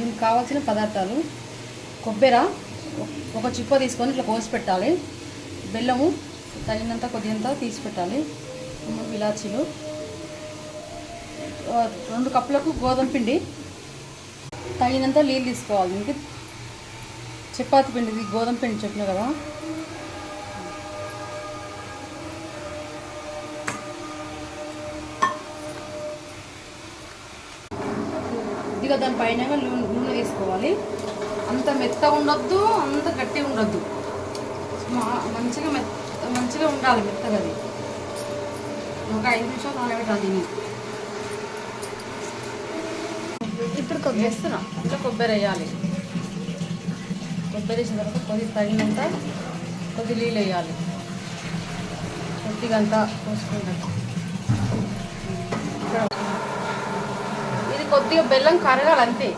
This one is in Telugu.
దీనికి కావాల్సిన పదార్థాలు: కొబ్బరి ఒక చిప్ప తీసుకొని ఇట్లా కోసి పెట్టాలి, బెల్లము తగినంత కొద్దిగంత తీసి పెట్టాలి, 3 ఇలాచీలు, 2 కప్పులకు గోధుమ పిండి, తగినంత నీళ్ళు తీసుకోవాలి. దీనికి చపాతి పిండి, గోధుమ పిండి చెప్పిన కదా, కొద్దిగా దాని పైన నూనె తీసుకోవాలి. అంత మెత్తగా ఉండొద్దు, అంత గట్టిగా ఉండొద్దు, మంచిగా ఉండాలి మెత్తగా. అది ఒక 5 నిమిషాలు నానబెట్టాలి. దీన్ని ఇప్పుడు వేస్తున్నా ఇంకా కొబ్బరి వేయాలి. కొబ్బరి వేసిన తర్వాత తగినంత కొద్ది నీళ్ళు వేయాలి, కొద్దిగా అంతా పోసుకుంటాం. ఇది కొద్దిగా బెల్లం కరగాలి అంతే.